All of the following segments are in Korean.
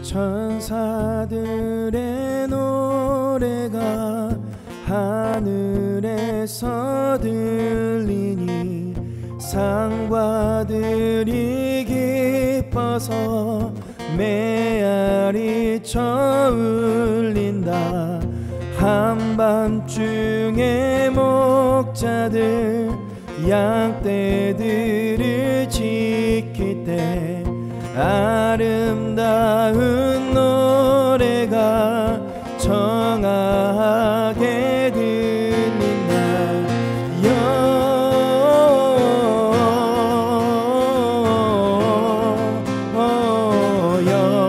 천사들의 노래가 하늘에서 들리니 상과들이 기뻐서 메아리 쳐 울린다. 한밤중에 목자들 양떼들을 지킬 때 아름다운 노래가 청하게 들린다.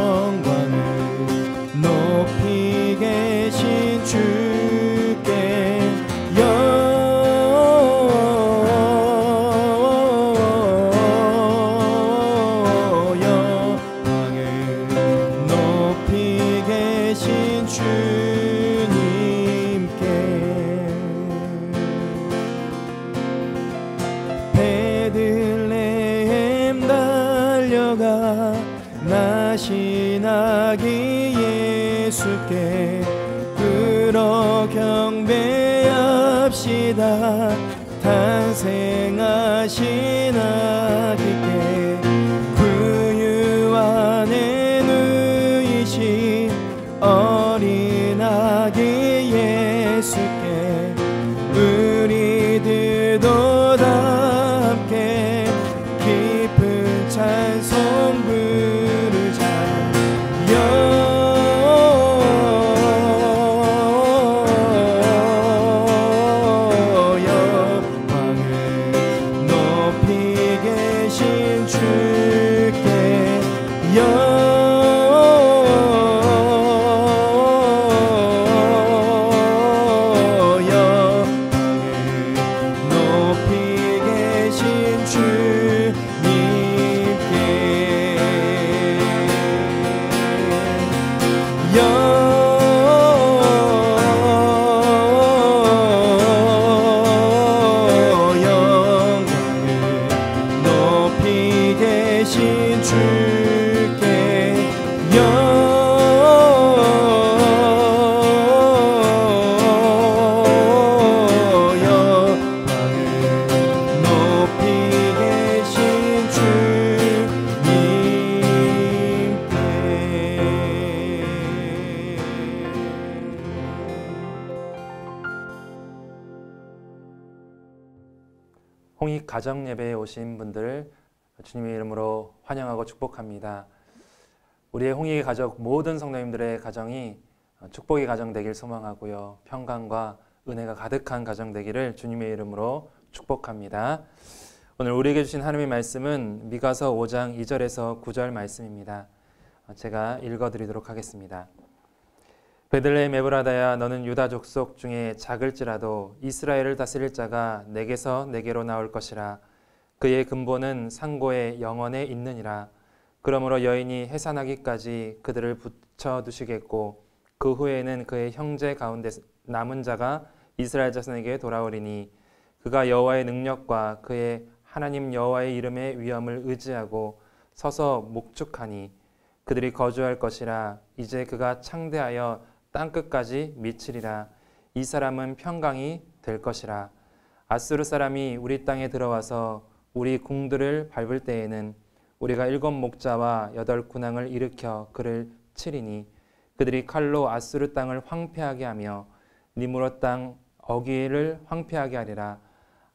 영광을 높이 계신 주께 베들레헴 달려가 나신 아기 예수께 불어 경배합시다. 탄생하신 아기께 구유 안에 누이신 어린 아기 예수께 우리들도 다 함께 깊은 찬송 부르자. 영광을 높이 계신 주께 홍익 가정 예배에 오신 분들을 주님의 이름으로 환영하고 축복합니다. 우리의 홍익의 가족 모든 성도님들의 가정이 축복의 가정 되길 소망하고요. 평강과 은혜가 가득한 가정 되기를 주님의 이름으로 축복합니다. 오늘 우리에게 주신 하나님의 말씀은 미가서 5장 2절에서 9절 말씀입니다. 제가 읽어드리도록 하겠습니다. 베들레헴 에브라다야, 너는 유다 족속 중에 작을지라도 이스라엘을 다스릴 자가 내게서 내게로 나올 것이라. 그의 근본은 상고의 영원에 있느니라. 그러므로 여인이 해산하기까지 그들을 붙여두시겠고 그 후에는 그의 형제 가운데 남은 자가 이스라엘 자손에게 돌아오리니 그가 여호와의 능력과 그의 하나님 여호와의 이름의 위엄을 의지하고 서서 목축하니 그들이 거주할 것이라. 이제 그가 창대하여 땅끝까지 미치리라. 이 사람은 평강이 될 것이라. 아수르 사람이 우리 땅에 들어와서 우리 궁들을 밟을 때에는 우리가 7 목자와 8 군왕을 일으켜 그를 치리니 그들이 칼로 아수르 땅을 황폐하게 하며 니무롯 땅 어귀를 황폐하게 하리라.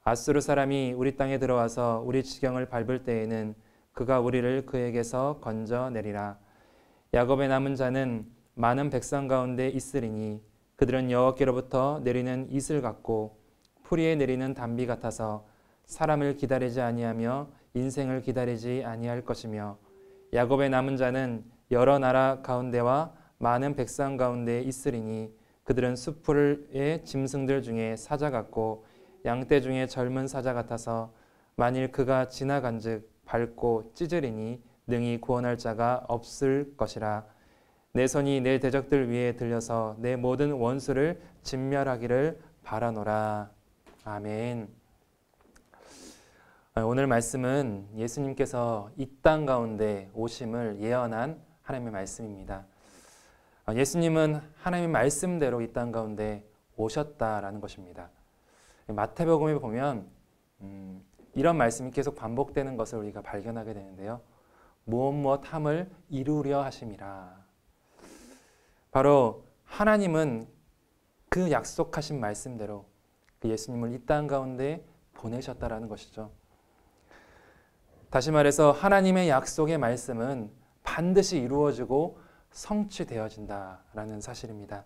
아수르 사람이 우리 땅에 들어와서 우리 지경을 밟을 때에는 그가 우리를 그에게서 건져내리라. 야곱의 남은 자는 많은 백성 가운데 있으리니 그들은 여호와께로부터 내리는 이슬 같고 풀이에 내리는 단비 같아서 사람을 기다리지 아니하며 인생을 기다리지 아니할 것이며 야곱의 남은 자는 여러 나라 가운데와 많은 백성 가운데 있으리니 그들은 수풀의 짐승들 중에 사자 같고 양떼 중에 젊은 사자 같아서 만일 그가 지나간즉 밟고 찢으리니 능히 구원할 자가 없을 것이라. 내 손이 내 대적들 위에 들려서 내 모든 원수를 진멸하기를 바라노라. 아멘. 오늘 말씀은 예수님께서 이 땅 가운데 오심을 예언한 하나님의 말씀입니다. 예수님은 하나님의 말씀대로 이 땅 가운데 오셨다라는 것입니다. 마태복음에 보면 이런 말씀이 계속 반복되는 것을 우리가 발견하게 되는데요. 무엇 함을 이루려 하심이라. 바로 하나님은 그 약속하신 말씀대로 그 예수님을 이 땅 가운데 보내셨다라는 것이죠. 다시 말해서 하나님의 약속의 말씀은 반드시 이루어지고 성취되어진다라는 사실입니다.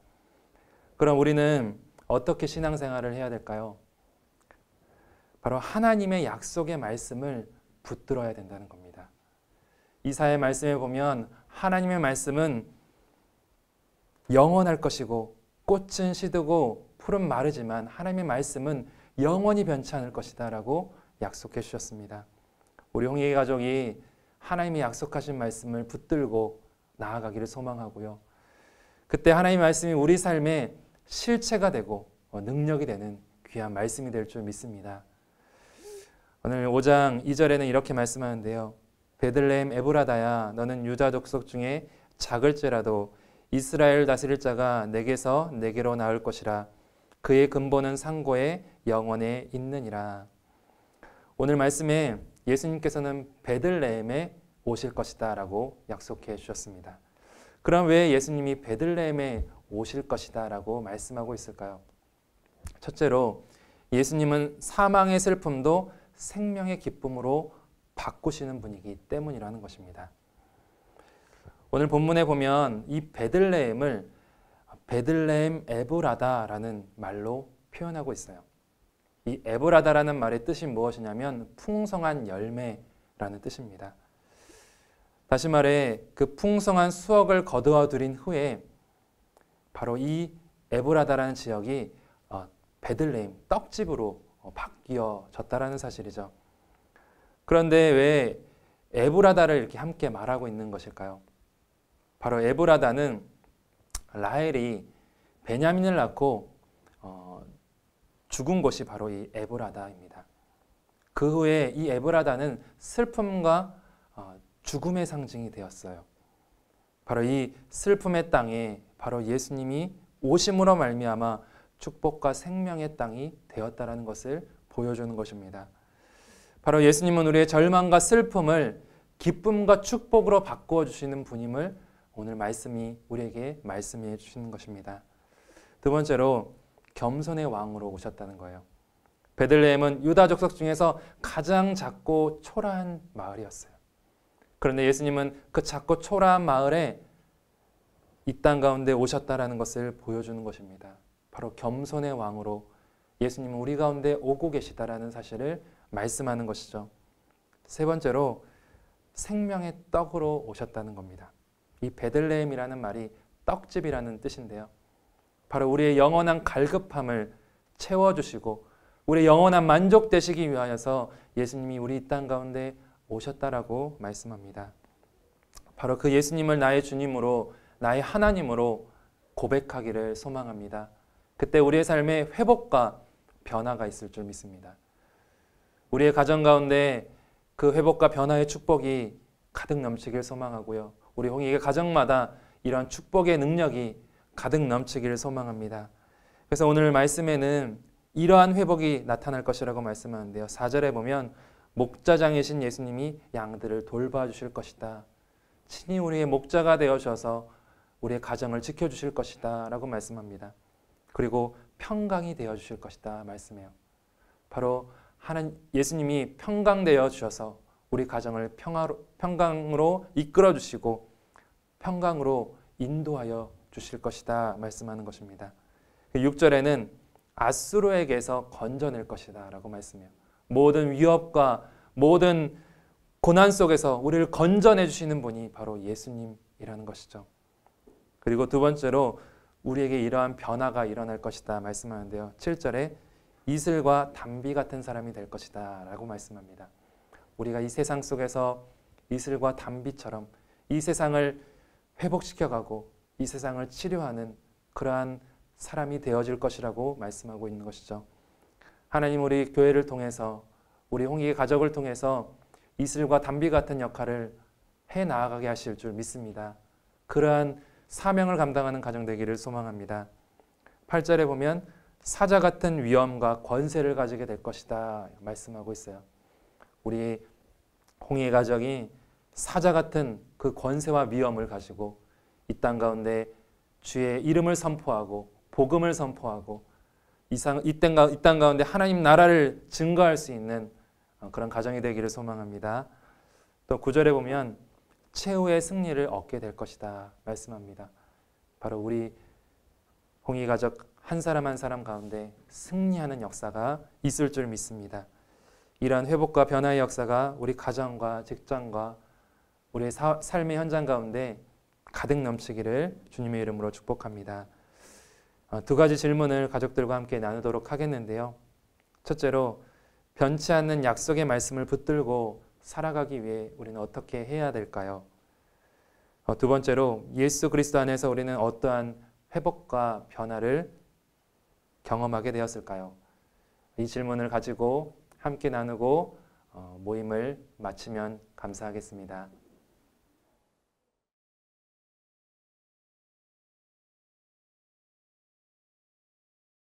그럼 우리는 어떻게 신앙생활을 해야 될까요? 바로 하나님의 약속의 말씀을 붙들어야 된다는 겁니다. 이사야의 말씀에 보면 하나님의 말씀은 영원할 것이고 꽃은 시들고 풀은 마르지만 하나님의 말씀은 영원히 변치 않을 것이다 라고 약속해 주셨습니다. 우리 홍익의 가족이 하나님이 약속하신 말씀을 붙들고 나아가기를 소망하고요. 그때 하나님의 말씀이 우리 삶에 실체가 되고 능력이 되는 귀한 말씀이 될 줄 믿습니다. 오늘 5장 2절에는 이렇게 말씀하는데요. 베들레헴 에브라다야 너는 유다 족속 중에 작을지라도 이스라엘 다스릴 자가 내게서 내게로 나올 것이라. 그의 근본은 상고의 영원에 있느니라. 오늘 말씀에 예수님께서는 베들레헴에 오실 것이다 라고 약속해 주셨습니다. 그럼 왜 예수님이 베들레헴에 오실 것이다 라고 말씀하고 있을까요? 첫째로 예수님은 사망의 슬픔도 생명의 기쁨으로 바꾸시는 분이기 때문이라는 것입니다. 오늘 본문에 보면 이 베들레헴을 베들레헴 에브라다라는 말로 표현하고 있어요. 이 에브라다라는 말의 뜻이 무엇이냐면 풍성한 열매라는 뜻입니다. 다시 말해 그 풍성한 수확을 거두어 들인 후에 바로 이 에브라다라는 지역이 베들레헴 떡집으로 바뀌어졌다라는 사실이죠. 그런데 왜 에브라다를 이렇게 함께 말하고 있는 것일까요? 바로 에브라다는 라헬이 베냐민을 낳고 죽은 곳이 바로 이 에브라다입니다. 그 후에 이 에브라다는 슬픔과 죽음의 상징이 되었어요. 바로 이 슬픔의 땅에 바로 예수님이 오심으로 말미암아 축복과 생명의 땅이 되었다라는 것을 보여주는 것입니다. 바로 예수님은 우리의 절망과 슬픔을 기쁨과 축복으로 바꾸어 주시는 분임을 오늘 말씀이 우리에게 말씀해 주시는 것입니다. 두 번째로 겸손의 왕으로 오셨다는 거예요. 베들레헴은 유다 족속 중에서 가장 작고 초라한 마을이었어요. 그런데 예수님은 그 작고 초라한 마을에 이 땅 가운데 오셨다라는 것을 보여주는 것입니다. 바로 겸손의 왕으로 예수님은 우리 가운데 오고 계시다라는 사실을 말씀하는 것이죠. 세 번째로 생명의 떡으로 오셨다는 겁니다. 이 베들레헴이라는 말이 떡집이라는 뜻인데요. 바로 우리의 영원한 갈급함을 채워주시고 우리의 영원한 만족되시기 위하여서 예수님이 우리 이 땅 가운데 오셨다라고 말씀합니다. 바로 그 예수님을 나의 주님으로 나의 하나님으로 고백하기를 소망합니다. 그때 우리의 삶에 회복과 변화가 있을 줄 믿습니다. 우리의 가정 가운데 그 회복과 변화의 축복이 가득 넘치길 소망하고요. 우리 홍익의 가정마다 이러한 축복의 능력이 가득 넘치기를 소망합니다. 그래서 오늘 말씀에는 이러한 회복이 나타날 것이라고 말씀하는데요. 4절에 보면 목자장이신 예수님이 양들을 돌봐주실 것이다. 친히 우리의 목자가 되어주셔서 우리의 가정을 지켜주실 것이다 라고 말씀합니다. 그리고 평강이 되어주실 것이다 말씀해요. 바로 예수님이 평강되어 주셔서 우리 가정을 평강으로 이끌어 주시고 평강으로 인도하여 주실 것이다 말씀하는 것입니다. 6절에는 앗수르에게서 건져낼 것이다 라고 말씀해요. 모든 위협과 모든 고난 속에서 우리를 건져내 주시는 분이 바로 예수님이라는 것이죠. 그리고 두 번째로 우리에게 이러한 변화가 일어날 것이다 말씀하는데요. 7절에 이슬과 담비 같은 사람이 될 것이다 라고 말씀합니다. 우리가 이 세상 속에서 이슬과 담비처럼 이 세상을 회복시켜가고 이 세상을 치료하는 그러한 사람이 되어질 것이라고 말씀하고 있는 것이죠. 하나님 우리 교회를 통해서 우리 홍익의 가족을 통해서 이슬과 담비 같은 역할을 해 나아가게 하실 줄 믿습니다. 그러한 사명을 감당하는 가정 되기를 소망합니다. 8절에 보면 사자 같은 위엄과 권세를 가지게 될 것이다 말씀하고 있어요. 우리 홍익의 가정이 사자 같은 그 권세와 위엄을 가지고 이 땅 가운데 주의 이름을 선포하고 복음을 선포하고 이 땅 가운데 하나님 나라를 증거할 수 있는 그런 가정이 되기를 소망합니다. 또 9절에 보면 최후의 승리를 얻게 될 것이다 말씀합니다. 바로 우리 홍익 가족 한 사람 한 사람 가운데 승리하는 역사가 있을 줄 믿습니다. 이러한 회복과 변화의 역사가 우리 가정과 직장과 우리의 삶의 현장 가운데 가득 넘치기를 주님의 이름으로 축복합니다. 두 가지 질문을 가족들과 함께 나누도록 하겠는데요. 첫째로 변치 않는 약속의 말씀을 붙들고 살아가기 위해 우리는 어떻게 해야 될까요? 두 번째로 예수 그리스도 안에서 우리는 어떠한 회복과 변화를 경험하게 되었을까요? 이 질문을 가지고 함께 나누고 모임을 마치면 감사하겠습니다.